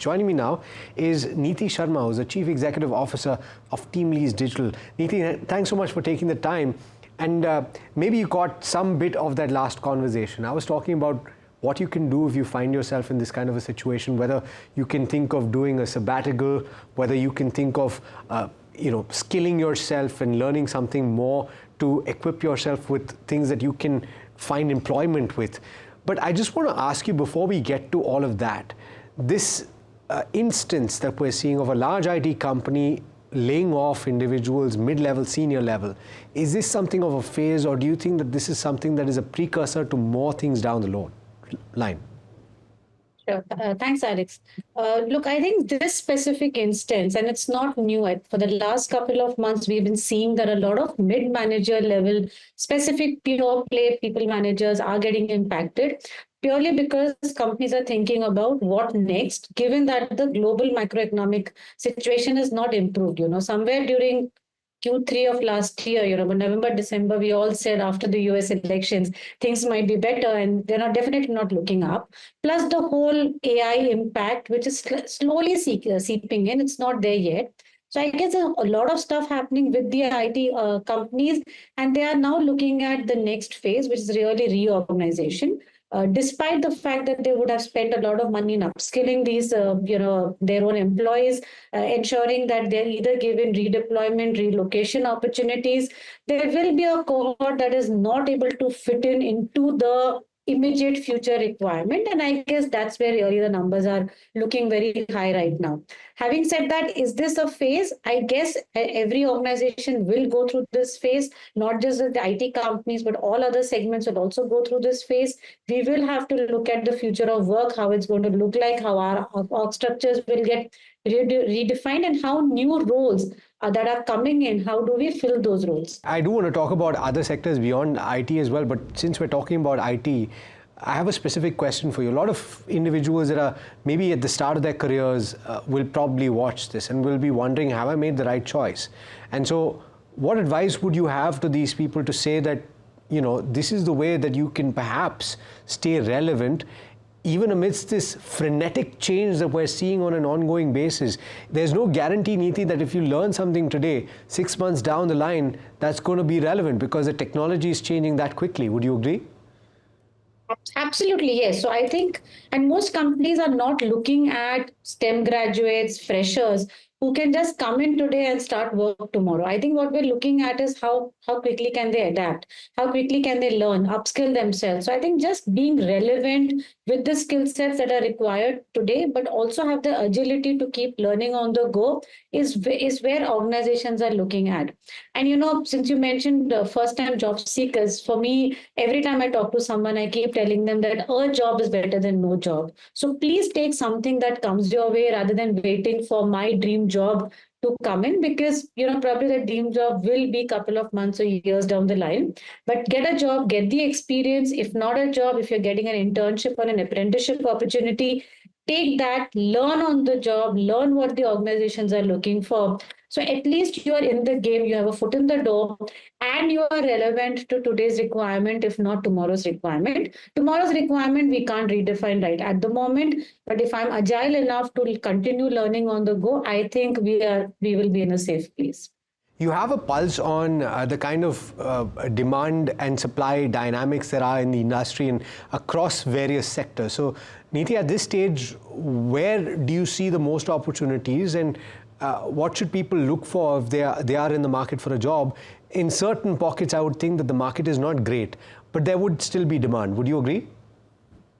Joining me now is Neeti Sharma, who's the Chief Executive Officer of TeamLease Digital. Neeti, thanks so much for taking the time. And maybe you caught some bit of that last conversation. I was talking about what you can do if you find yourself in this kind of a situation, whether you can think of doing a sabbatical, whether you can think of skilling yourself and learning something more to equip yourself with things that you can find employment with. But I just want to ask you, before we get to all of that, this instance that we're seeing of a large IT company laying off individuals mid-level, senior level, is this something of a phase, or do you think that this is something that is a precursor to more things down the line? Sure. Thanks, Alex. Look, I think this specific instance, and it's not new, for the last couple of months, we've been seeing that a lot of mid-manager level, specific pure play people managers are getting impacted purely because companies are thinking about what next, given that the global macroeconomic situation is not improved. Somewhere during Q3 of last year, November, December, we all said after the US elections, things might be better, and they're not definitely not looking up. Plus the whole AI impact, which is slowly seeping in, it's not there yet. So I guess a lot of stuff happening with the IT companies, and they are now looking at the next phase, which is really reorganization. Despite the fact that they would have spent a lot of money in upskilling these, their own employees, ensuring that they're either given redeployment, relocation opportunities, there will be a cohort that is not able to fit into the immediate future requirement. And I guess that's where really the numbers are looking very high right now. Having said that, is this a phase? I guess every organization will go through this phase, not just the IT companies, but all other segments will also go through this phase. We will have to look at the future of work, how it's going to look like, how our org structures will get redefined, and how new roles that are coming in, how do we fill those roles? I do want to talk about other sectors beyond IT as well, but since we're talking about IT, I have a specific question for you. A lot of individuals that are maybe at the start of their careers will probably watch this and will be wondering, have I made the right choice? And so what advice would you have to these people to say that, this is the way that you can perhaps stay relevant even amidst this frenetic change that we're seeing on an ongoing basis? There's no guarantee, Neeti, that if you learn something today, 6 months down the line, that's going to be relevant because the technology is changing that quickly. Would you agree? Absolutely, yes. So I think, and most companies are not looking at STEM graduates, freshers, who can just come in today and start work tomorrow. I think what we're looking at is how quickly can they adapt, how quickly can they learn, upskill themselves. So I think just being relevant with the skill sets that are required today, but also have the agility to keep learning on the go is where organizations are looking at. And since you mentioned first-time job seekers, for me, every time I talk to someone, I keep telling them that a job is better than no job. So please take something that comes your way rather than waiting for my dream job to come in, because probably the dream job will be a couple of months or years down the line. But get a job, get the experience. If not a job, if you're getting an internship or an apprenticeship opportunity, take that, learn on the job, learn what the organizations are looking for. So at least you are in the game, you have a foot in the door, and you are relevant to today's requirement, if not tomorrow's requirement. Tomorrow's requirement, we can't redefine right at the moment. But if I'm agile enough to continue learning on the go, I think we will be in a safe place. You have a pulse on the kind of demand and supply dynamics that are in the industry and across various sectors. So, Neeti, at this stage, where do you see the most opportunities, and what should people look for if they are in the market for a job? In certain pockets, I would think that the market is not great, but there would still be demand. Would you agree?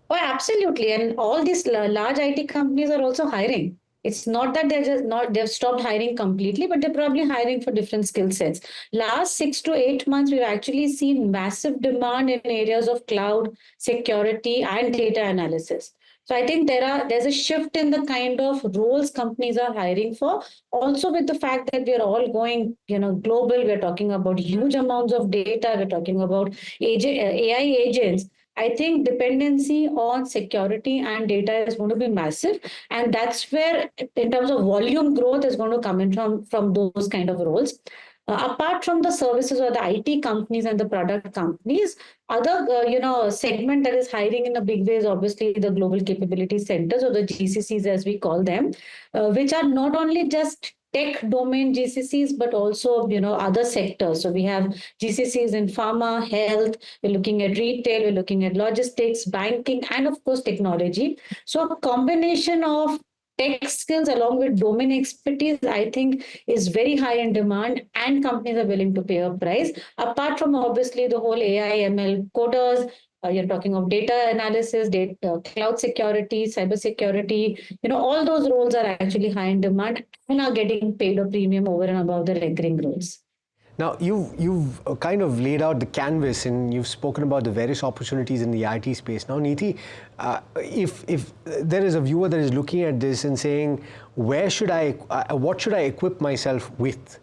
Oh, absolutely. And all these large IT companies are also hiring. It's not that they've stopped hiring completely, but they're probably hiring for different skill sets. Last 6 to 8 months, we've actually seen massive demand in areas of cloud, security, and data analysis. So I think there's a shift in the kind of roles companies are hiring for. Also, with the fact that we're all going, global, we're talking about huge amounts of data, we're talking about AI agents. I think dependency on security and data is going to be massive. And that's where, in terms of volume growth, is going to come in from those kind of roles. Apart from the services or the IT companies and the product companies, other segment that is hiring in a big way is obviously the global capability centers, or the GCCs as we call them, which are not only just tech domain GCCs, but also, other sectors. So we have GCCs in pharma, health, we're looking at retail, we're looking at logistics, banking, and of course, technology. So a combination of tech skills along with domain expertise, I think, is very high in demand, and companies are willing to pay a price. Apart from obviously the whole AI, ML coders, you're talking of data analysis, data, cloud security, cyber security. All those roles are actually high in demand and are getting paid a premium over and above the recurring roles. Now, you've kind of laid out the canvas and you've spoken about the various opportunities in the IT space. Now, Neeti, if there is a viewer that is looking at this and saying, what should I equip myself with?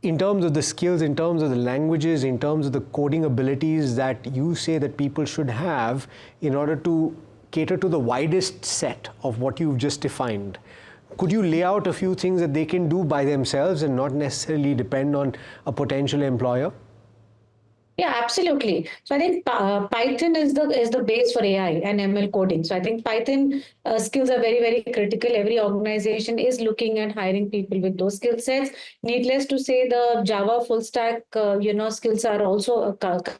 In terms of the skills, in terms of the languages, in terms of the coding abilities that you say that people should have in order to cater to the widest set of what you've just defined. Could you lay out a few things that they can do by themselves and not necessarily depend on a potential employer? Yeah, absolutely. So I think Python is the base for AI and ML coding. So I think Python skills are very, very critical. Every organization is looking at hiring people with those skill sets. Needless to say, the Java full stack skills are also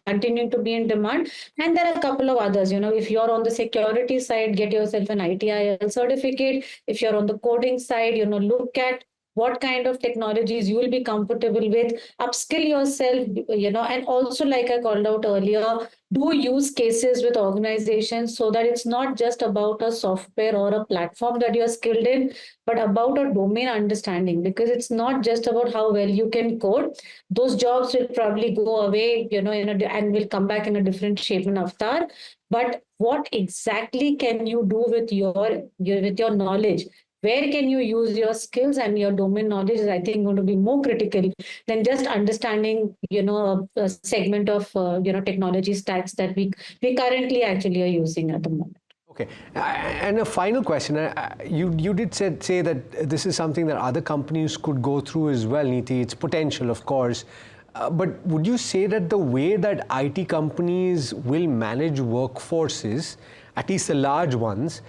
continuing to be in demand. And there are a couple of others. If you're on the security side, get yourself an ITIL certificate. If you're on the coding side, look at what kind of technologies you will be comfortable with, upskill yourself, and also, like I called out earlier, do use cases with organizations so that it's not just about a software or a platform that you're skilled in, but about a domain understanding, because it's not just about how well you can code. Those jobs will probably go away, and will come back in a different shape and avatar. But what exactly can you do with your knowledge? Where can you use your skills and your domain knowledge is, I think, going to be more critical than just understanding, a segment of, technology stacks that we currently actually are using at the moment. Okay, and a final question. You did say that this is something that other companies could go through as well, Neeti. It's potential, of course. But would you say that the way that IT companies will manage workforces, at least the large ones,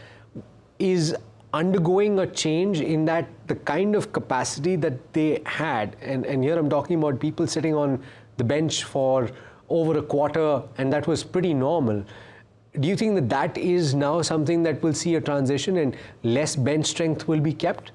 is undergoing a change in that the kind of capacity that they had, and here I'm talking about people sitting on the bench for over a quarter, and that was pretty normal. Do you think that that is now something that will see a transition and less bench strength will be kept?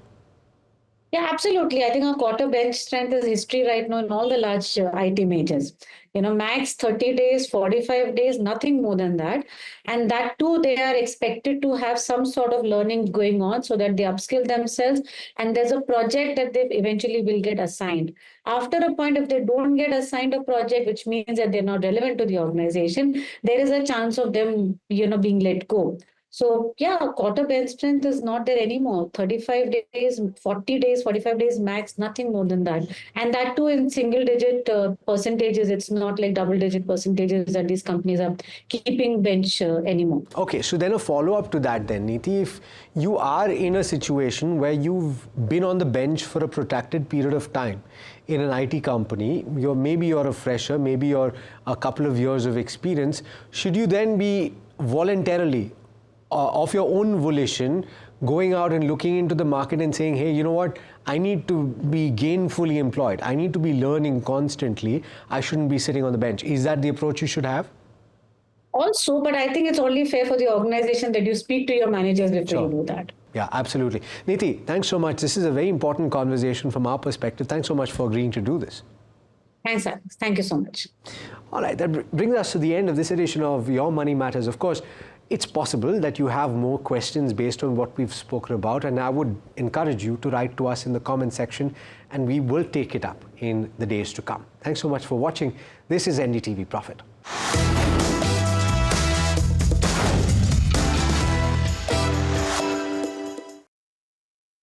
Yeah, absolutely. I think our quarter bench strength is history right now in all the large IT majors. Max 30 days, 45 days, nothing more than that. And that too, they are expected to have some sort of learning going on so that they upskill themselves. And there's a project that they eventually will get assigned. After a point, if they don't get assigned a project, which means that they're not relevant to the organization, there is a chance of them, being let go. So yeah, quarter bench strength is not there anymore. 35 days, 40 days, 45 days max, nothing more than that. And that too in single digit percentages. It's not like double digit percentages that these companies are keeping bench anymore. Okay, so then a follow-up to that then, Neeti, if you are in a situation where you've been on the bench for a protracted period of time in an IT company, maybe you're a fresher, maybe you're a couple of years of experience, should you then be voluntarily of your own volition, going out and looking into the market and saying, hey, you know what, I need to be gainfully employed. I need to be learning constantly. I shouldn't be sitting on the bench. Is that the approach you should have? Also, but I think it's only fair for the organization that you speak to your managers before you do that. Yeah, absolutely. Neeti, thanks so much. This is a very important conversation from our perspective. Thanks so much for agreeing to do this. Thanks, Alex. Thank you so much. All right, that brings us to the end of this edition of Your Money Matters. Of course, it's possible that you have more questions based on what we've spoken about, and I would encourage you to write to us in the comment section, and we will take it up in the days to come. Thanks so much for watching. This is NDTV Profit.